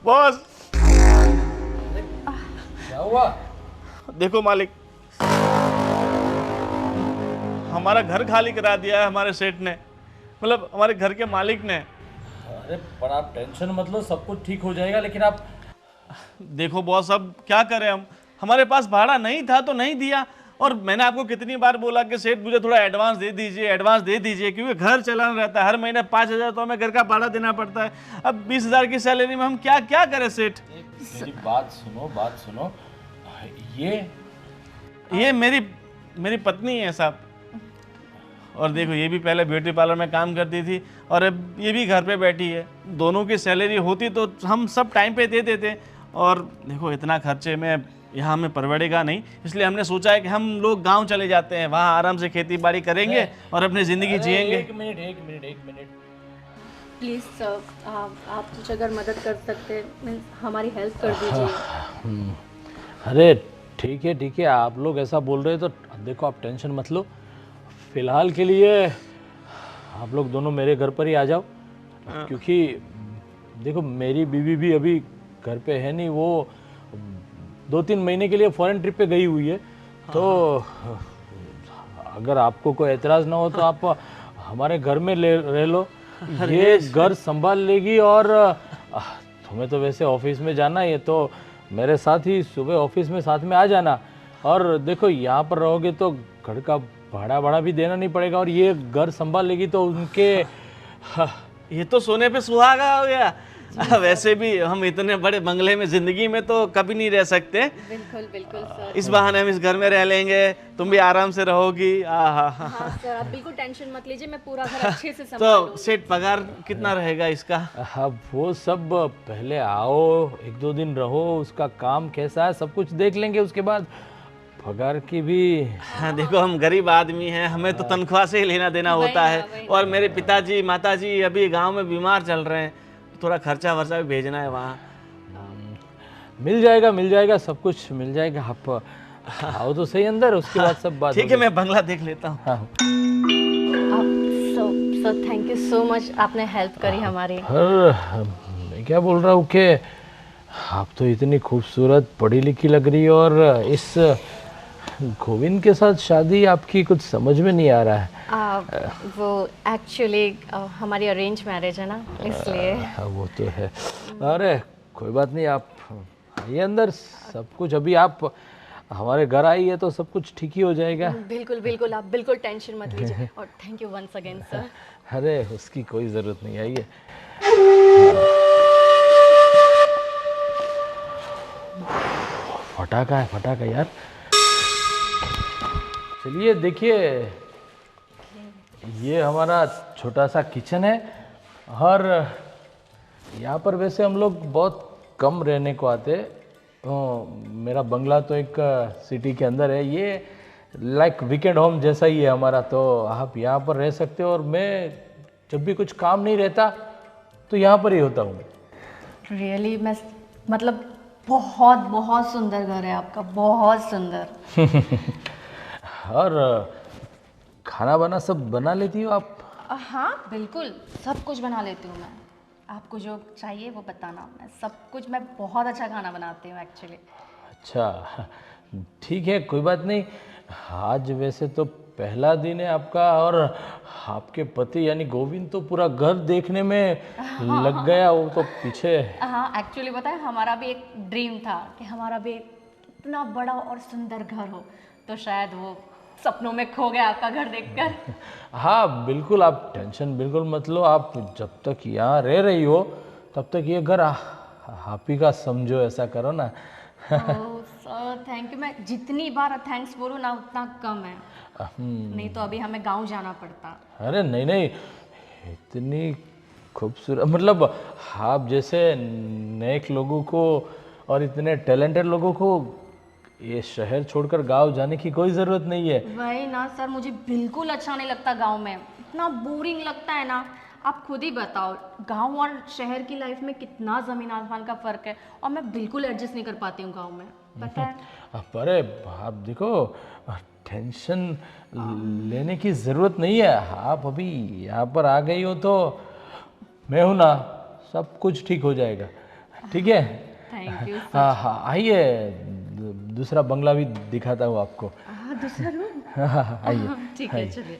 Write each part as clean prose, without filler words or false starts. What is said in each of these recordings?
Boss क्या हुआ? देखो मालिक, हमारा घर खाली करा दिया है हमारे सेठ ने, मतलब हमारे घर के मालिक ने। अरे पर आप टेंशन मत लो, सब कुछ ठीक हो जाएगा। लेकिन आप देखो बॉस, अब क्या करें हम, हमारे पास भाड़ा नहीं था तो नहीं दिया। और मैंने आपको कितनी बार बोला कि सेठ मुझे थोड़ा एडवांस दे दीजिए, एडवांस दे दीजिए, क्योंकि घर चलाना रहता है, हर महीने 5,000 तो हमें घर का भाड़ा देना पड़ता है। अब 20,000 की सैलरी में हम क्या क्या करें सेठ। मेरी बात सुनो, बात सुनो। ये मेरी मेरी पत्नी है साहब। और देखो, ये भी पहले ब्यूटी पार्लर में काम करती थी और अब ये भी घर पे बैठी है। दोनों की सैलरी होती तो हम सब टाइम पे दे देते। और देखो, इतना खर्चे में यहाँ हमें परवड़ेगा नहीं, इसलिए हमने सोचा है कि हम लोग गांव चले जाते हैं, वहाँ आराम से खेती बाड़ी करेंगे और अपनी ज़िंदगी जिएंगे। एक मिनट। प्लीज़ सर, आप कुछ अगर मदद कर सकते हैं, हमारी हेल्प कर दीजिए। अरे ठीक है, आप लोग ऐसा बोल रहे हो तो देखो, आप टेंशन मत लो। फिलहाल के लिए आप लोग दोनों मेरे घर पर ही आ जाओ, क्योंकि देखो मेरी बीवी भी अभी घर पे है नहीं, वो 2-3 महीने के लिए फॉरेन ट्रिप पे गई हुई है। तो अगर आपको कोई एतराज़ ना हो तो आप हमारे घर में रह लो, ये घर संभाल लेगी। और तुम्हें तो वैसे ऑफिस में जाना है, तो मेरे साथ ही सुबह ऑफिस में साथ में आ जाना। और देखो, यहाँ पर रहोगे तो घर का भाड़ा भी देना नहीं पड़ेगा, और ये घर संभाल लेगी तो उनके ये तो सोने पे सुहागा हो गया। वैसे भी हम इतने बड़े बंगले में जिंदगी में तो कभी नहीं रह सकते। बिल्कुल सर। इस बहाने हम इस घर में रह लेंगे, तुम भी आराम से रहोगी। हाँ सर, आप बिल्कुल टेंशन मत लीजिए, मैं पूरा घर अच्छे से तो संभालूंगी। सेठ, पगार कितना रहेगा इसका? अब वो सब पहले आओ, 1-2 दिन रहो, उसका काम कैसा है सब कुछ देख लेंगे, उसके बाद पगार की भी। हाँ, देखो हम गरीब आदमी हैं, हमें तो तनख्वाह से ही लेना देना होता है। और मेरे पिताजी माताजी अभी गांव में बीमार चल रहे हैं, थोड़ा खर्चा वर्चा भी भेजना है वहाँ। मिल जाएगा, सब कुछ मिल जाएगा। आप आओ तो सही अंदर, उसके बाद सब बात ठीक है, मैं बंगला देख लेता हूँ। हाँ। Sir thank you so much, आपने हेल्प करी हमारी। मैं क्या बोल रहा हूँ कि आप तो इतनी खूबसूरत पढ़ी लिखी लग रही है, और इस गोविंद के साथ शादी आपकी कुछ समझ में नहीं आ रहा है। वो एक्चुअली हमारी अरेंज मैरिज है ना, इसलिए। वो तो है। अरे कोई बात नहीं, आप आइए अंदर, सब कुछ अभी आप हमारे घर आई है तो सब कुछ ठीक ही हो जाएगा। बिल्कुल, आप बिल्कुल टेंशन मत लीजिए। और thank you once again sir. अरे उसकी कोई ज़रूरत नहीं, आइए। फटाका यार। चलिए देखिए, ये हमारा छोटा सा किचन है, और यहाँ पर वैसे हम लोग बहुत कम रहने को आते। मेरा बंगला तो एक सिटी के अंदर है, ये लाइक वीकेंड होम जैसा ही है हमारा, तो आप यहाँ पर रह सकते हो। और मैं जब भी कुछ काम नहीं रहता तो यहाँ पर ही होता हूँ। रियली मैं मतलब बहुत सुंदर घर है आपका, बहुत सुंदर। और खाना बना सब बना लेती हो आप? हाँ बिल्कुल, सब कुछ बना लेती हूँ मैं। आपको जो चाहिए वो बताना, मैं सब कुछ, मैं बहुत अच्छा खाना बनाती हूँ एक्चुअली। अच्छा ठीक है, कोई बात नहीं। आज वैसे तो पहला दिन है आपका, और आपके पति यानी गोविंद तो पूरा घर देखने में लग गया, वो तो पीछे। हाँ एक्चुअली पता है, हमारा भी एक ड्रीम था कि हमारा भी इतना बड़ा और सुंदर घर हो, तो शायद वो सपनों में खो गया आपका घर देखकर। हाँ बिल्कुल, आप टेंशन बिल्कुल मत लो। आप जब तक यहाँ रह रही हो तब तक ये घर आप ही का समझो, ऐसा करो ना। सर थैंक यू, मैं जितनी बार थैंक्स बोलूँ ना उतना कम है। नहीं तो अभी हमें गांव जाना पड़ता। अरे नहीं, इतनी खूबसूरत, मतलब आप जैसे नेक लोगों को और इतने टैलेंटेड लोगों को ये शहर छोड़कर गांव जाने की कोई ज़रूरत नहीं है। वही ना सर, मुझे बिल्कुल अच्छा नहीं लगता गांव में, इतना बोरिंग लगता है ना। आप खुद ही बताओ, गांव और शहर की लाइफ में कितना ज़मीन आसमान का फ़र्क है, और मैं बिल्कुल एडजस्ट नहीं कर पाती हूँ गांव में, पता है। अरे आप देखो, टेंशन लेने की ज़रूरत नहीं है। आप अभी यहाँ पर आ गई हो तो मैं हूँ ना, सब कुछ ठीक हो जाएगा। ठीक है। Thank you. हाँ हाँ आइए, दूसरा बंगला भी दिखाता हूँ आपको। हाँ, दूसरा रूम। हाँ आइए। ठीक है, चलिए।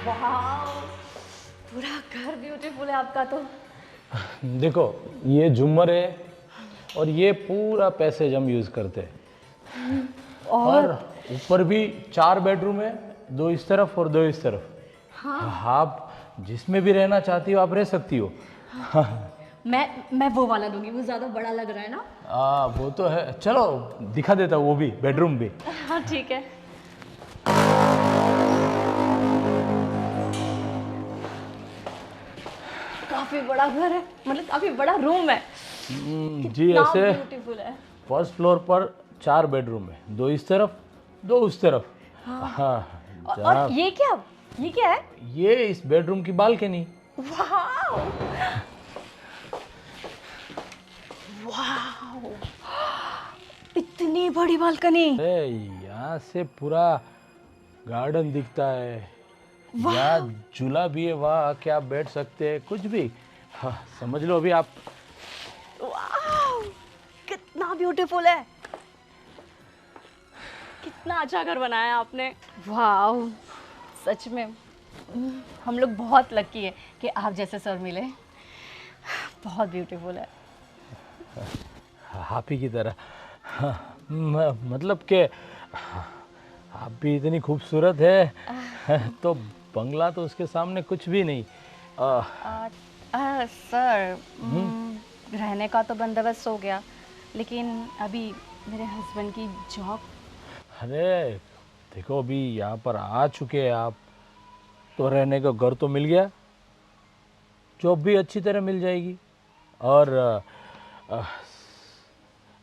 वाह, पूरा घर ब्यूटीफुल है आपका तो। देखो ये झूमर है और ये पूरा पैसेज हम यूज़ करते हैं। और ऊपर भी 4 बेडरूम है, 2 इस तरफ और 2 इस तरफ। हाँ। आप जिसमें भी रहना चाहती हो आप रह सकती हो। मैं वो वाला लूंगी, वो ज्यादा बड़ा लग रहा है ना। वो तो है, चलो दिखा देता हूँ वो भी, बेडरूम भी। हाँ ठीक है। काफी बड़ा घर है, मतलब काफी बड़ा रूम है। जी ऐसे ब्यूटीफुल है। फर्स्ट फ्लोर पर 4 बेडरूम है, 2 इस तरफ 2 उस तरफ। हाँ और ये क्या है? ये इस बेडरूम की बालकनी। वाह, वाह, इतनी बड़ी बालकनी। अरे यहाँ से पूरा गार्डन दिखता है, यहाँ झूला भी है, वहाँ आके आप बैठ सकते हैं, कुछ भी। हाँ समझ लो अभी आप। वाह, कितना ब्यूटीफुल है, कितना अच्छा घर बनाया है आपने। वाह, सच में हम लोग बहुत लकी है कि आप जैसे सर मिले। बहुत ब्यूटीफुल है। आप ही की तरह। हाँ, मतलब कि आप भी इतनी खूबसूरत है तो बंगला तो उसके सामने कुछ भी नहीं। सर, रहने का तो बंदोबस्त हो गया, लेकिन अभी मेरे हस्बैंड की जॉब। अरे देखो अभी यहाँ पर आ चुके हैं आप, तो रहने का घर तो मिल गया, जॉब भी अच्छी तरह मिल जाएगी, और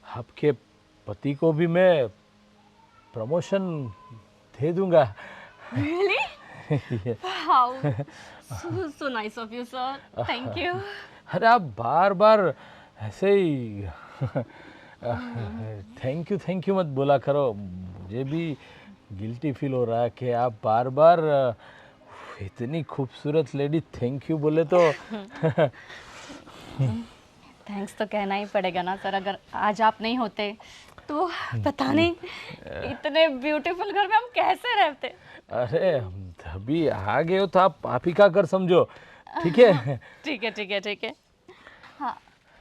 आपके पति को भी मैं प्रमोशन दे दूंगा। Really? Wow, so nice of you, sir. Thank you. अरे आप बार बार ऐसे ही थैंक यू मत बोला करो, मुझे भी गिल्टी फील हो रहा है कि आप बार बार इतनी खूबसूरत लेडी थैंक यू बोले तो। थैंक्स तो कहना ही पड़ेगा ना सर, अगर आज आप नहीं होते तो पता नहीं इतने ब्यूटीफुल घर में हम कैसे रहते। अरे अभी आ गए हो तो आप ही का कर समझो, ठीक है। ठीक है। हाँ,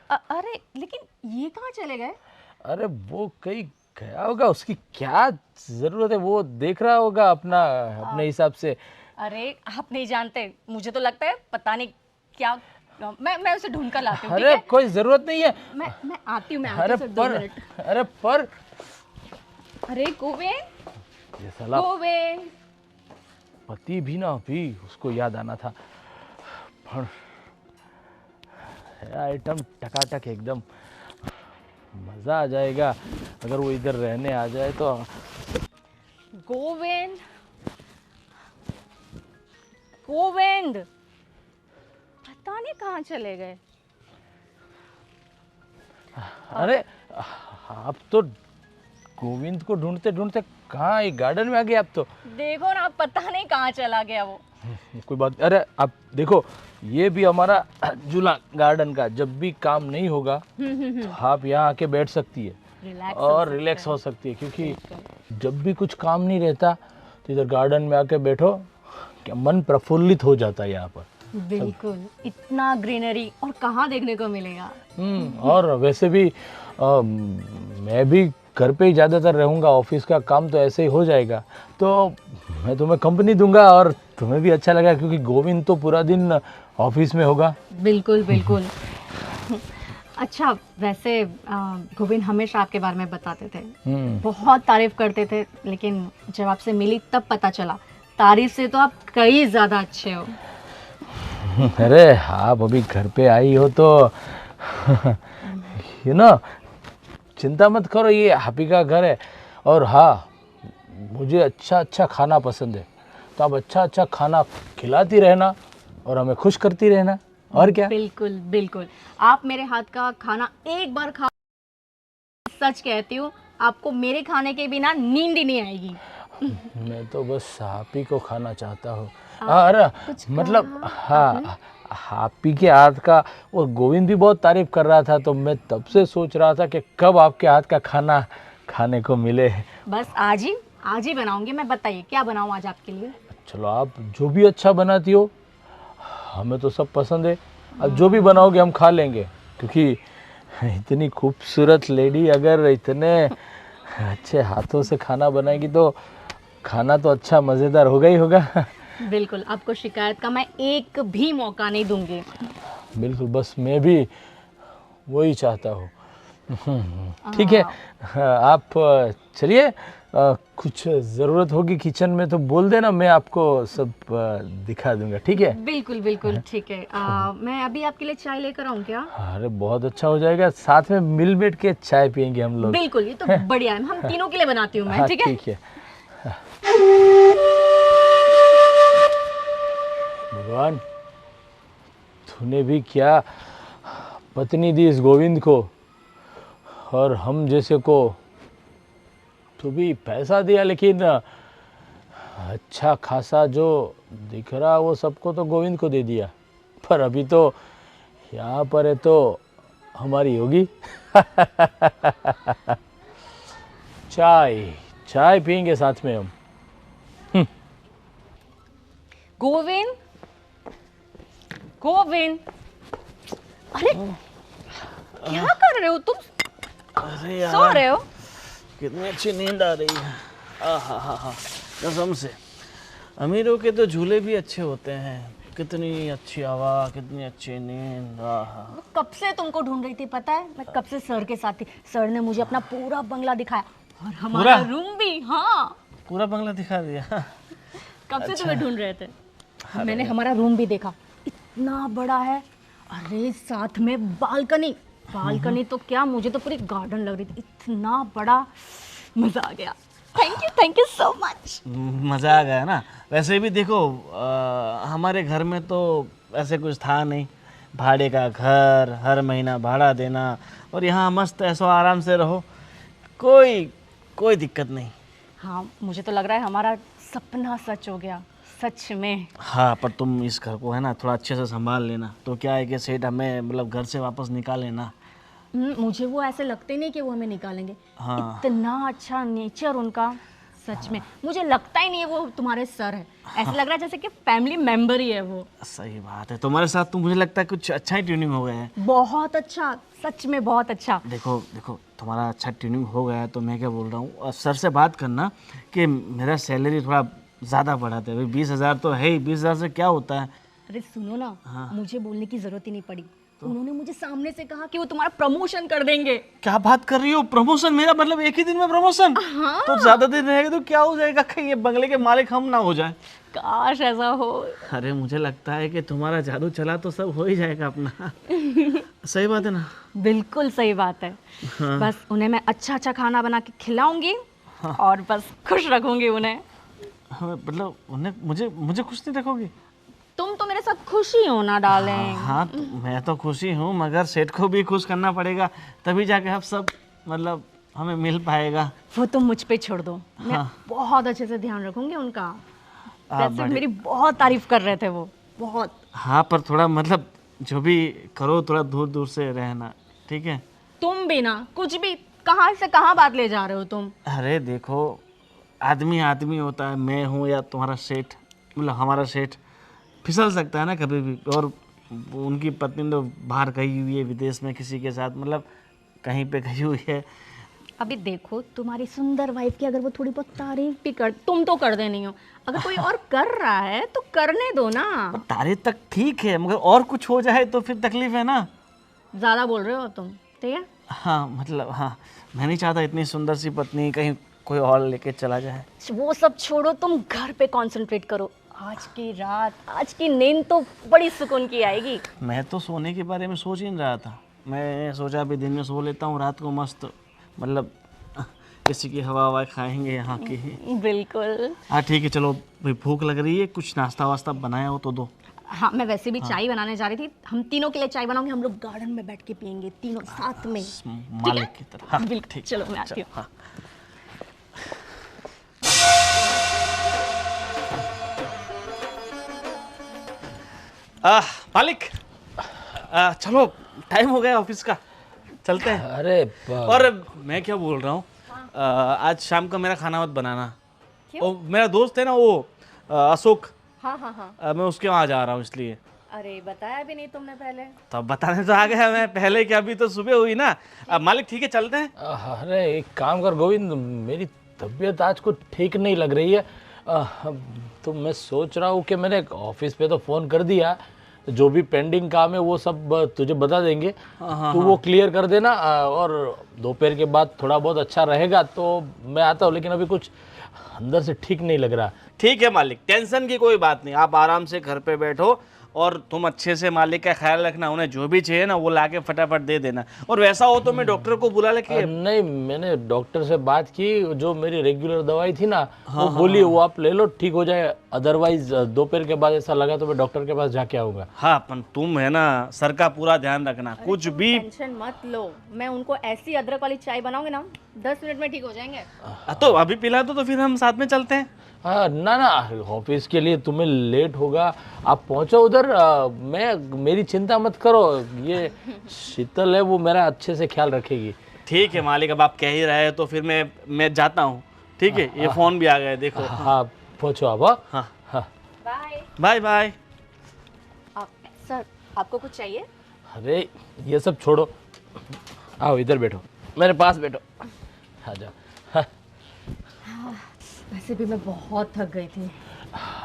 अरे लेकिन ये कहाँ चले गए? अरे वो कहीं गया होगा, उसकी क्या जरूरत है, वो देख रहा होगा अपने हिसाब से। अरे आप नहीं जानते, मुझे तो लगता है पता नहीं क्या। मैं उसे ढूंढ कर लाती हूँ। अरे कोई जरूरत नहीं है, मैं आती हूँ। अरे सर, 2 मिनट। अरे गोविंद, ये साला गोविंद। पति भी ना अभी उसको याद आना था, पर आइटम टकाटक एकदम मजा आ जाएगा अगर वो इधर रहने आ जाए तो। गोविंद, पता नहीं कहाँ चले गए। अरे आप तो गोविंद को ढूंढते ढूंढते कहाँ एक गार्डन में आ गए आप तो। देखो ना, पता नहीं कहाँ चला गया वो। कोई बात, अरे आप देखो ये भी हमारा झूला गार्डन का, जब भी काम नहीं होगा तो आप यहाँ आके बैठ सकती है और रिलैक्स हो सकती है, क्योंकि जब भी कुछ काम नहीं रहता तो इधर गार्डन में आके बैठो, क्या मन प्रफुल्लित हो जाता है यहाँ पर। बिल्कुल, इतना ग्रीनरी और कहाँ देखने को मिलेगा। और वैसे भी मैं भी घर पे ही ज़्यादातर रहूँगा, ऑफिस का काम तो ऐसे ही हो जाएगा, तो मैं तुम्हें कंपनी दूंगा और तुम्हें भी अच्छा लगा, क्योंकि गोविंद तो पूरा दिन ऑफिस में होगा। बिल्कुल। अच्छा, वैसे गोविंद हमेशा आपके बारे में बताते थे, बहुत तारीफ करते थे, लेकिन जब आपसे मिली तब पता चला तारीफ से तो आप कई ज़्यादा अच्छे हो। अरे आप अभी घर पे आई हो तो चिंता मत करो, ये हापी का घर है, और हाँ मुझे अच्छा खाना पसंद है, तो आप अच्छा खाना खिलाती रहना और हमें खुश करती रहना, और क्या। बिल्कुल, आप मेरे हाथ का खाना एक बार खा, सच कहती हूँ आपको मेरे खाने के बिना नींद ही नहीं आएगी। मैं तो बस हापी को खाना चाहता हूँ, अरे मतलब हाँ, आप ही के हाथ का, और गोविंद भी बहुत तारीफ कर रहा था, तो मैं तब से सोच रहा था कि कब आपके हाथ का खाना खाने को मिले। बस आज ही बनाऊंगी मैं। बताइए क्या बनाऊं आज आपके लिए? चलो, आप जो भी अच्छा बनाती हो, हमें तो सब पसंद है। अब जो भी बनाओगे हम खा लेंगे, क्योंकि इतनी खूबसूरत लेडी अगर इतने अच्छे हाथों से खाना बनाएगी तो खाना तो अच्छा मज़ेदार होगा ही होगा। बिल्कुल, आपको शिकायत का मैं एक भी मौका नहीं दूंगी। बिल्कुल, बस मैं भी वही चाहता हूँ। ठीक है, आप चलिए, कुछ ज़रूरत होगी किचन में तो बोल देना, मैं आपको सब दिखा दूंगा। ठीक है? बिल्कुल बिल्कुल ठीक है। मैं अभी आपके लिए चाय लेकर आऊँ क्या? अरे बहुत अच्छा हो जाएगा, साथ में मिल बैठ के चाय पियेंगे हम लोग। बिल्कुल, ये तो बढ़िया है। हम तीनों के लिए बनाती हूँ मैं। हाँ, ठीक है? ठीक है। भगवान, तूने भी क्या पत्नी दी इस गोविंद को, और हम जैसे को तो भी पैसा दिया, लेकिन अच्छा खासा जो दिख रहा वो सबको तो गोविंद को दे दिया। पर अभी तो यहाँ पर है तो हमारी होगी। चाय चाय पियेंगे साथ में हम। गोविंद, गोविंद, अरे क्या कर रहे हो तुम? अरे सो यार, रहे हो? कितनी अच्छी नींद आ रही है। आहा, कसम से अमीरों के तो झूले भी अच्छे होते हैं। कितनी अच्छी हवा, कितनी अच्छी नींद। आहा। कब से तुमको ढूंढ रही थी पता है? मैं कब से सर के साथ थी। सर ने मुझे अपना पूरा बंगला दिखाया, और हमारा रूम भी। हाँ, पूरा बंगला दिखा दिया। कब से तुम्हें ढूंढ रहे थे। मैंने हमारा रूम भी देखा, इतना बड़ा है। अरे साथ में बालकनी। बालकनी तो क्या, मुझे तो पूरी गार्डन लग रही थी, इतना बड़ा। मजा आ गया। Thank you so much. मज़ा आ गया ना। वैसे भी देखो, हमारे घर में तो ऐसे कुछ था नहीं। भाड़े का घर, हर महीना भाड़ा देना, और यहाँ मस्त ऐसो आराम से रहो, कोई दिक्कत नहीं। हाँ, मुझे तो लग रहा है हमारा सपना सच हो गया, सच में। हाँ, पर तुम इस घर को है ना थोड़ा अच्छे से संभाल लेना। तो क्या है कि सेठ हमें मतलब घर से वापस निकाले ना। मुझे वो ऐसे लगते ही नहीं कि वो हमें निकालेंगे। हाँ। इतना अच्छा नेचर उनका, सच में मुझे लगता ही नहीं है वो तुम्हारे सर है। ऐसा लग रहा है जैसे कि फैमिली मेंबर ही है वो। सही बात है, तुम्हारे साथ तो मुझे लगता है कुछ अच्छा ही ट्यूनिंग हो गया है। बहुत अच्छा, सच में बहुत अच्छा। देखो तुम्हारा अच्छा ट्यूनिंग हो गया है, तो मैं क्या बोल रहा हूँ, और सर से बात करना कि मेरा सैलरी थोड़ा ज़्यादा बढ़ा दे। अभी 20,000 तो है ही, 20,000 से क्या होता है। अरे सुनो ना, मुझे बोलने की जरूरत ही नहीं पड़ी। उन्होंने मुझे सामने से कहा कि वो तुम्हारा प्रमोशन कर देंगे। क्या बात कर रही हो? प्रमोशन? मेरा मतलब एक ही दिन में प्रमोशन? हाँ। तो ज्यादा दिन रहेगा तो क्या हो जाएगा, कहीं ये बंगले के मालिक हम ना हो जाए। काश ऐसा हो। अरे मुझे लगता है कि तुम्हारा जादू चला तो सब हो ही जाएगा अपना। सही बात है ना? बिल्कुल सही बात है। बस उन्हें मैं अच्छा खाना बना के खिलाऊंगी, और बस खुश रखूंगी उन्हें। हाँ, मतलब उन्हें मुझे खुश नहीं रखोगी? तुम तो मेरे साथ खुशी हो ना डार्लिंग। हाँ, तो मैं तो खुशी हूँ, मगर सेठ को भी खुश करना पड़ेगा, तभी जाके हम सब मतलब हमें मिल पाएगा। वो तुम मुझ पे छोड़ दो, मैं बहुत अच्छे से ध्यान रखूंगी उनका। वैसे मेरी बहुत तारीफ कर रहे थे वो, बहुत। हाँ, पर थोड़ा मतलब जो भी करो थोड़ा दूर दूर से रहना, ठीक है? तुम भी ना, कुछ भी कहाँ से कहाँ बात ले जा रहे हो तुम। अरे देखो, आदमी होता है, मैं हूँ या तुम्हारा सेठ, मतलब हमारा सेठ फिसल सकता है ना कभी भी। और उनकी पत्नी तो बाहर गई हुई है, विदेश में किसी के साथ, मतलब कहीं पे गई हुई है। अभी देखो तुम्हारी सुंदर वाइफ की अगर वो थोड़ी बहुत तारीफ भी कर, तुम तो कर देनी हो, अगर कोई और कर रहा है तो करने दो ना। पर तारीफ तक ठीक है, मगर और कुछ हो जाए तो फिर तकलीफ है ना। ज्यादा बोल रहे हो तुम, ठीक है? हाँ, मतलब हाँ, मैं नहीं चाहता इतनी सुंदर सी पत्नी कहीं कोई और लेके चला जाए। वो सब छोड़ो, तुम घर पे कंसंट्रेट करो। आज की रात, आज की नींद तो बड़ी सुकून की आएगी। मैं तो सोने के बारे में सोच ही नहीं रहा था। मैं सोचा अभी दिन में सो लेता हूँ, रात को मस्त मतलब किसी की हवा खाएंगे यहाँ की। बिल्कुल। हाँ ठीक है, चलो भाई, भूख लग रही है, कुछ नाश्ता वास्ता बनाया हो तो दो। हाँ, मैं वैसे भी चाय बनाने जा रही थी। हम तीनों के लिए चाय बनाऊंगी, हम लोग गार्डन में बैठ के पियेंगे तीनों साथ में। मालिक की तरह। हाँ, बिल्कुल, ठीक। चलो मैं आती हूँ। हाँ। मालिक, चलो टाइम हो गया ऑफिस का, चलते हैं। अरे और मैं क्या बोल रहा हूँ, आज शाम का मेरा खाना मत बनाना। क्यों? वो मेरा दोस्त है ना, वो अशोक, हाँ हाँ हाँ। मैं उसके वहाँ जा रहा हूँ इसलिए। अरे बताया भी नहीं तुमने पहले। तो अब बताने तो आ गया मैं, पहले क्या, अभी तो सुबह हुई ना। मालिक ठीक है, चलते हैं। अरे एक काम कर गोविंद, मेरी तबीयत आज कुछ ठीक नहीं लग रही है। तो मैं सोच रहा हूँ कि मैंने ऑफिस पे तो फ़ोन कर दिया, जो भी पेंडिंग काम है वो सब तुझे बता देंगे। तू वो क्लियर कर देना, और दोपहर के बाद थोड़ा बहुत अच्छा रहेगा तो मैं आता हूँ, लेकिन अभी कुछ अंदर से ठीक नहीं लग रहा। ठीक है मालिक, टेंशन की कोई बात नहीं, आप आराम से घर पे बैठो और तुम अच्छे से मालिक का ख्याल रखना, उन्हें जो भी चाहिए ना वो लाके फटाफट दे देना। और वैसा हो तो मैं डॉक्टर को बुला लेके। नहीं, मैंने डॉक्टर से बात की, जो मेरी रेगुलर दवाई थी ना, वो बोली वो आप ले लो, ठीक हो जाए। अदरवाइज दोपहर के बाद ऐसा लगा तो मैं डॉक्टर के पास जाके आऊँगा। हाँ, अपन तुम है ना, सर का पूरा ध्यान रखना, कुछ भी। टेंशन मत लो, मैं उनको ऐसी अदरक वाली चाय बनाऊंगी ना, 10 मिनट में ठीक हो जाएंगे। तो अभी पिला दो तो फिर हम साथ में चलते हैं। हाँ ना ना, ऑफिस के लिए तुम्हें लेट होगा, आप पहुंचो उधर। मेरी चिंता मत करो, ये शीतल है वो मेरा अच्छे से ख्याल रखेगी। ठीक है मालिक, अब आप कह ही रहे हैं तो फिर मैं जाता हूँ। ठीक है, ये फोन भी आ गया, देखो। हाँ पहुंचो आप। हाँ, हाँ बाय। Bye bye. सर, आपको कुछ चाहिए? अरे ये सब छोड़ो, आओ इधर बैठो, मेरे पास बैठो, आ जाओ। वैसे भी मैं बहुत थक गई थी।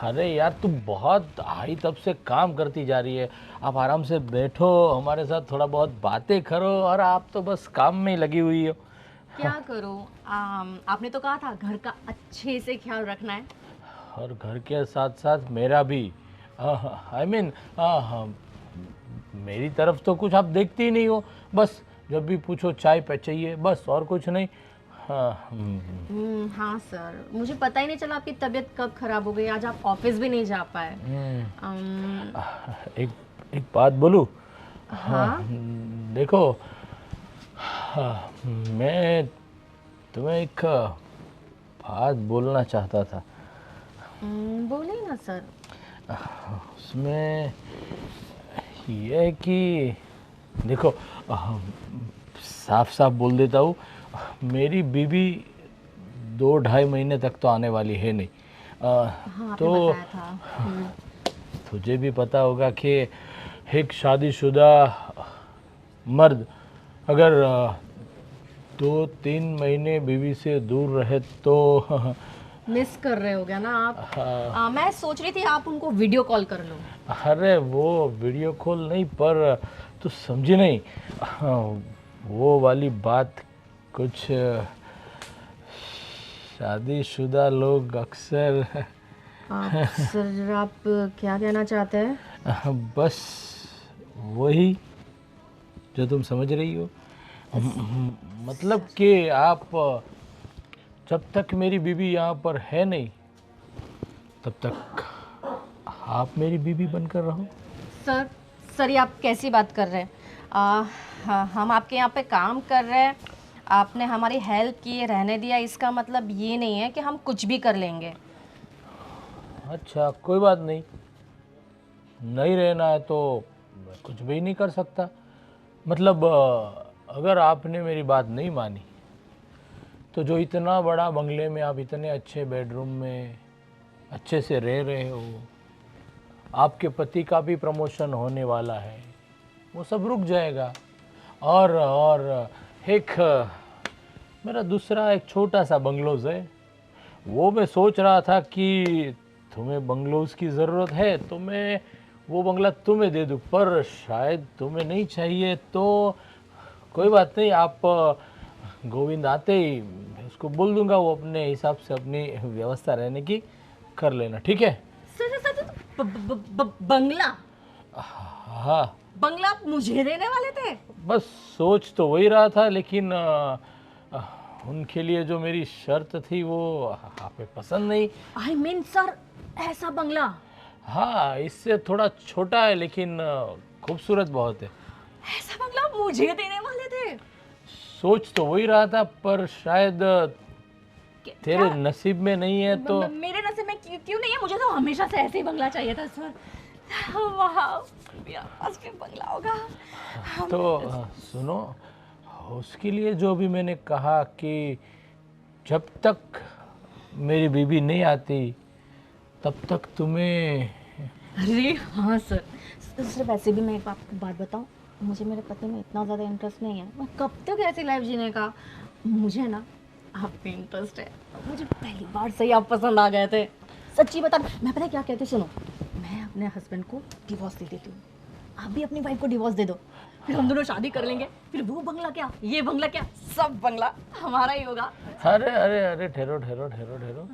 अरे यार तू बहुत आई तब से काम करती जा रही है, आप आराम से बैठो, हमारे साथ थोड़ा बहुत बातें करो, और आप तो बस काम में ही लगी हुई हो। क्या करूं? आपने तो कहा था घर का अच्छे से ख्याल रखना है। और घर के साथ साथ मेरा भी, आई मीन मेरी तरफ तो कुछ आप देखती ही नहीं हो, बस जब भी पूछो चाय पे चाहिए, बस और कुछ नहीं। हाँ सर, मुझे पता ही नहीं चला आपकी तबीयत कब खराब हो गई, आज आप ऑफिस भी नहीं जा पाए। एक बात बोलूं? हाँ? देखो, मैं तुम्हें एक बात बोलना चाहता था। बोलिए ना सर। उसमें यह है कि देखो, साफ साफ बोल देता हूँ, मेरी बीवी 2-2.5 महीने तक तो आने वाली है नहीं। हाँ, तो आपने बताया था। तुझे भी पता होगा कि एक शादीशुदा मर्द अगर 2-3 महीने बीवी से दूर रहे तो मिस कर रहे हो गया ना आप? मैं सोच रही थी आप उनको वीडियो कॉल कर लो। अरे वो वीडियो कॉल नहीं, पर तू समझी नहीं, वो वाली बात कुछ शादीशुदा लोग अक्सर सर आप क्या कहना चाहते हैं? बस वही जो तुम समझ रही हो। मतलब कि आप जब तक मेरी बीवी यहाँ पर है नहीं, तब तक आप मेरी बीवी बनकर रहो। सर ये आप कैसी बात कर रहे हैं? हम आपके यहाँ पे काम कर रहे हैं, आपने हमारी हेल्प की, रहने दिया, इसका मतलब ये नहीं है कि हम कुछ भी कर लेंगे। अच्छा कोई बात नहीं, नहीं रहना है तो मैं कुछ भी नहीं कर सकता। मतलब अगर आपने मेरी बात नहीं मानी तो जो इतना बड़ा बंगले में आप इतने अच्छे बेडरूम में अच्छे से रह रहे हो, आपके पति का भी प्रमोशन होने वाला है, वो सब रुक जाएगा। और एक मेरा दूसरा एक छोटा सा बंगलोज है, वो मैं सोच रहा था कि तुम्हें बंगलोज की ज़रूरत है तो मैं वो बंगला तुम्हें दे दूँ, पर शायद तुम्हें नहीं चाहिए। तो कोई बात नहीं, आप गोविंद आते ही मैं उसको बोल दूंगा, वो अपने हिसाब से अपनी व्यवस्था रहने की कर लेना, ठीक है? बंगला? हाँ, बंगला आप मुझे देने वाले थे? बस सोच तो वही रहा था, लेकिन उनके लिए जो मेरी शर्त थी वो आप पसंद नहीं। आई मीन सर, ऐसा बंगला? हाँ, इससे थोड़ा छोटा है लेकिन खूबसूरत बहुत है। ऐसा बंगला आप मुझे देने वाले थे? सोच तो वही रहा था, पर शायद तेरे नसीब में नहीं है तो। मेरे नसीब में क्यों नहीं है? मुझे तो हमेशा से ऐसे ही बंगला चाहिए था सर। वाह, मेरा पास भी बंगला होगा। तो सुनो, उसके लिए जो भी मैंने कहा कि जब तक मेरी बीवी नहीं आती तब तक तुम्हें। अरे हाँ सर। सर वैसे भी मैं एक बात बताऊँ, मुझे मेरे पति में इतना ज़्यादा इंटरेस्ट नहीं है। मैं कब तक ऐसी लाइफ जीने का। मुझे ना आप पे इंटरेस्ट है। मुझे पहली बार से ही आप पसंद आ गए थे। सच्ची बता, मैं पता है क्या कहती, सुनो, मैं अपने हस्बैंड को डिवोर्स दे देती हूँ, आप भी अपनी वाइफ को डिवोर्स दे दो, फिर हम दोनों शादी कर लेंगे। फिर वो बंगला क्या, ये बंगला क्या, सब बंगला हमारा ही होगा। अरे अरे अरे, ठहरो ठहरो ठहरो ठहरो,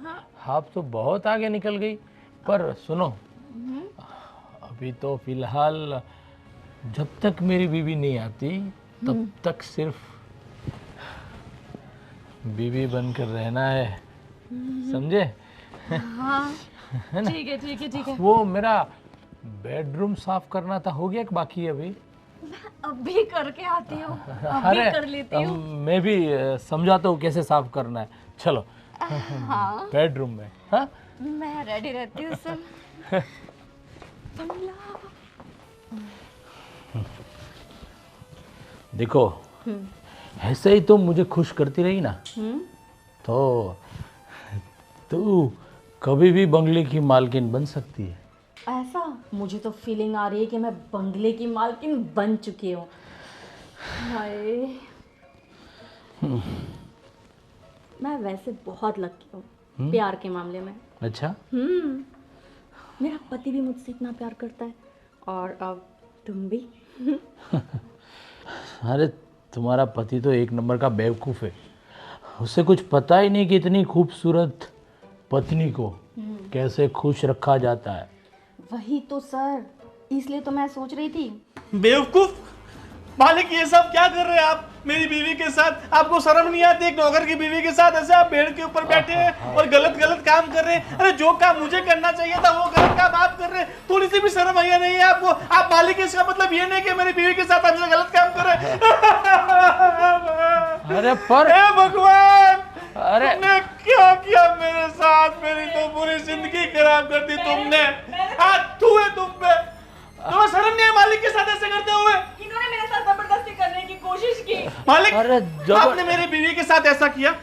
आप तो बहुत आगे निकल गई। पर सुनो, अभी तो फिलहाल जब तक मेरी बीवी नहीं आती तब तक सिर्फ बीवी बनकर रहना है, समझे? हाँ ठीक है ठीक है ठीक है। वो मेरा बेडरूम साफ करना था, हो गया कि बाकी है अभी? अभी करके आती हूँ, अभी अरे कर लेती हूँ। मैं भी समझाता हूँ कैसे साफ करना है। चलो हाँ बेडरूम में। हाँ मैं रेडी रहती हूँ सर। बंगला। देखो, ऐसे ही तो मुझे खुश करती रही ना, तो तू कभी भी बंगले की मालकिन बन सकती है। ऐसा मुझे तो फीलिंग आ रही है कि मैं बंगले की मालकिन बन चुकी हूँ। हाय, मैं वैसे बहुत लकी हूँ प्यार के मामले में। अच्छा, मेरा पति भी मुझसे इतना प्यार करता है, और अब तुम भी। अरे तुम्हारा पति तो एक नंबर का बेवकूफ़ है। उसे कुछ पता ही नहीं कि इतनी खूबसूरत पत्नी को कैसे खुश रखा जाता है। वही तो सर, इसलिए तो मैं सोच रही थी। बेवकूफ मालिक, ये सब क्या कर रहे हैं आप मेरी बीवी के साथ? आपको शर्म नहीं आती? एक नौकर की बीवी के साथ ऐसे आप बेड के ऊपर बैठे हैं और गलत गलत काम कर रहे हैं। अरे जो काम मुझे करना चाहिए था वो गलत काम आप कर रहे हैं। थोड़ी सी भी शर्म आया नहीं है आपको? आप मालिक, इसका मतलब ये नहीं कि मेरी बीवी के साथ हमसे गलत काम कर रहे हैं। अरे पर हे भगवान, अरे तुमने क्या किया मेरे साथ? मेरी तो पूरी जिंदगी खराब कर दी तुमने। हाथ धुए तुम पे। तुम्हें शर्म नहीं है मालिक के साथ ऐसे करते हुए? इन्होंने मेरे साथ जबरदस्ती करने की कोशिश की। मालिक, अरे आपने मेरी बीवी के साथ ऐसा किया।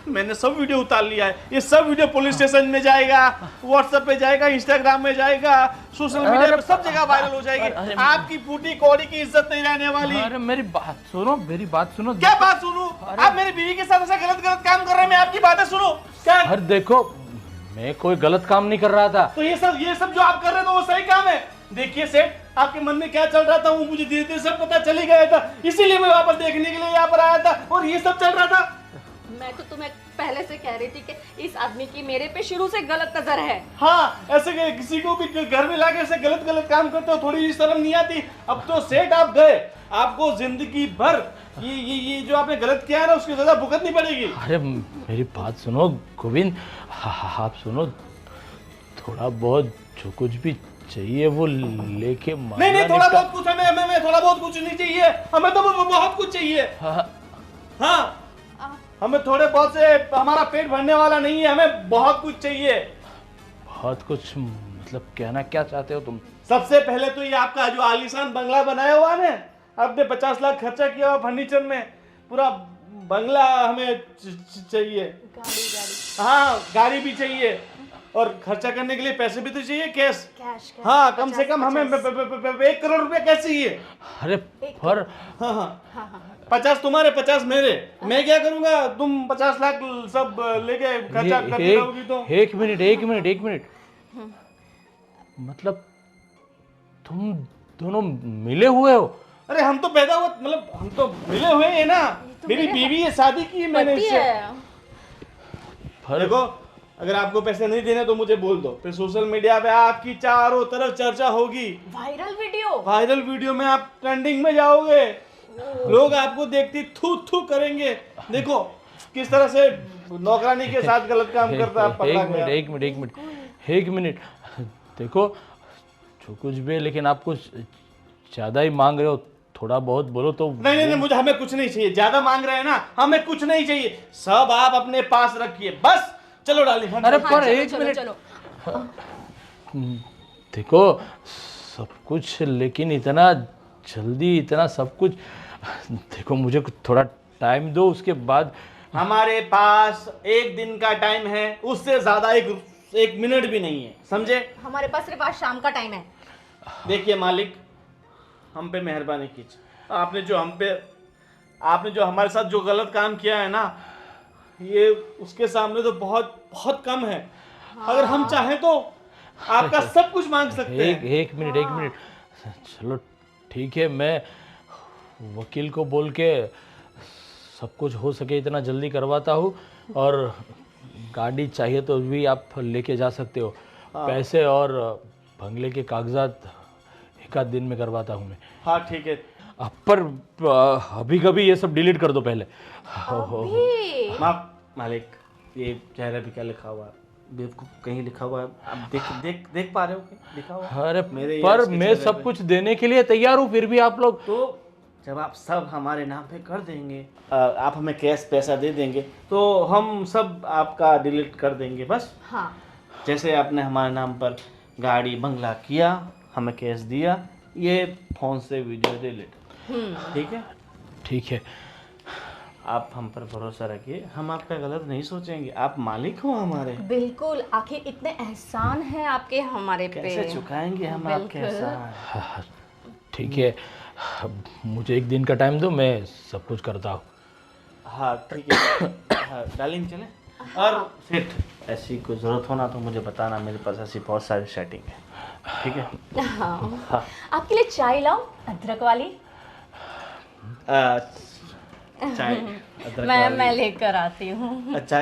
मैंने सब वीडियो उतार लिया है। ये सब वीडियो पुलिस स्टेशन में जाएगा, व्हाट्सएप पे जाएगा, इंस्टाग्राम में जाएगा, सोशल मीडिया पे सब जगह वायरल हो जाएगी। आपकी फूटी कौड़ी की इज्जत नहीं रहने वाली। अरे मेरी बात सुनो, मेरी बात सुनो। क्या बात सुनूं? आप मेरी बीवी के साथ ऐसा गलत गलत काम कर रहे हैं, मैं आपकी बातें सुनो क्या? अरे देखो, मैं कोई गलत काम नहीं कर रहा था। तो ये सब जो आप कर रहे थे वो सही काम है? देखिए सेठ, आपके मन में क्या चल रहा था वो मुझे धीरे धीरे सब पता चल ही गया था, इसीलिए मैं वापस देखने के लिए यहाँ पर आया था और ये सब चल रहा था। मैं तो तुम्हें पहले से कह रही थी कि इस आदमी की मेरे पे शुरू से गलत नजर है। हाँ, ऐसे किसी को भी घर में लाके ऐसे गलत गलत काम करते हो, थोड़ी भी शर्म नहीं आती? अब तो सेठ आप गए, आपको जिंदगी भर ये जो आपने गलत किया है ना उसकी सजा भुगतनी पड़ेगी। अरे मेरी बात सुनो गोविंद, आप सुनो, थोड़ा बहुत जो कुछ भी चाहिए वो लेके नहीं, थोड़ा बहुत कुछ हमें थोड़ा बहुत कुछ नहीं चाहिए, हमें तो बहुत कुछ चाहिए। हाँ, हमें थोड़े बहुत से हमारा पेट भरने वाला नहीं है, हमें बहुत कुछ चाहिए। बहुत कुछ मतलब कहना क्या चाहते हो तुम? सबसे पहले तो ये आपका जो आलीशान बंगला बनाया हुआ है, आपने 50 लाख खर्चा किया हुआ फर्नीचर में, पूरा बंगला हमें चाहिए। गाड़ी। हाँ, गाड़ी भी चाहिए और खर्चा करने के लिए पैसे भी तो चाहिए, कैश। कैश। हाँ, कम से कम हमें 1 करोड़ रुपया कैसे चाहिए? अरे पर हाँ, 50 तुम्हारे 50 मेरे, मैं क्या करूंगा? तुम 50 लाख सब लेके खर्चा करती रहोगी तो। एक मिनट, मतलब तुम दोनों मिले हुए हो? अरे हम तो पैदा हुआ, मतलब हम तो मिले हुए हैं ना। मेरी बीवी है, शादी की है मैंने इससे। देखो, अगर आपको पैसे नहीं देने तो मुझे बोल दो, फिर सोशल मीडिया पे आपकी चारों तरफ चर्चा होगी। वायरल वीडियो में आप ट्रेंडिंग में जाओगे, लोग आपको देखते थू थू करेंगे। देखो किस तरह से नौकरानी के साथ गलत काम करता है। एक मिनट, देखो जो कुछ भी है, लेकिन आप कुछ ज्यादा ही मांग रहे हो, थोड़ा बहुत बोलो तो। नहीं, मुझे हमें कुछ नहीं चाहिए। ज्यादा मांग रहे हैं ना, हमें कुछ नहीं चाहिए, सब आप अपने पास रखिए बस। चलो डार्लिंग। अरे पर एक मिनट, देखो सब कुछ, लेकिन इतना जल्दी इतना सब कुछ, देखो मुझे थोड़ा टाइम दो, उसके बाद। हमारे पास 1 दिन का टाइम है, उससे ज्यादा एक मिनट भी नहीं है, समझे? हमारे पास सिर्फ आज शाम का टाइम है। देखिए मालिक, हम पे मेहरबानी कीजिए। आपने जो हमारे साथ जो गलत काम किया है ना, ये उसके सामने तो बहुत बहुत कम है। अगर हम चाहें तो आपका सब कुछ मांग सकते हैं। एक मिनट, चलो ठीक है, मैं वकील को बोल के सब कुछ हो सके इतना जल्दी करवाता हूँ, और गाड़ी चाहिए तो भी आप लेके जा सकते हो। पैसे और बंगले के कागजात 1 आध दिन में करवाता हूँ मैं। हाँ ठीक है। पर अभी कभी ये सब डिलीट कर दो पहले। माफ मालिक, ये चेहरे पे क्या लिखा हुआ है? बेवकूफ, कहीं लिखा हुआ है? आप देख पा रहे हो क्या लिखा हुआ है? अरे मेरे पर इसके मैं चेहरे सब पे। कुछ देने के लिए तैयार हूँ, फिर भी आप लोग। तो जब आप सब हमारे नाम पे कर देंगे, आप हमें कैश पैसा दे देंगे, तो हम सब आपका डिलीट कर देंगे बस। हाँ, जैसे आपने हमारे नाम पर गाड़ी बंगला किया, हमें कैश दिया, ये फोन से वीडियो डिलीट। ठीक है? ठीक है, आप हम पर भरोसा रखिए, हम आपका गलत नहीं सोचेंगे। आप मालिक हो हमारे, बिल्कुल। आखिर इतने एहसान हैं आपके हमारे पे। कैसे चुकाएंगे हम आपके बिल्कुल। एहसान? ठीक है, अब मुझे 1 दिन का टाइम दो, मैं सब कुछ करता हूँ। हाँ ठीक है। हाँ, डार्लिंग चले। और सेठ, ऐसी कोई ज़रूरत हो ना तो मुझे बताना, मेरे पास ऐसी बहुत सारी सेटिंग है। ठीक है? हाँ। आपके लिए चाय लाऊं, अदरक वाली? चाय अदरक मैं वाली। लेकर आती हूँ। अच्छा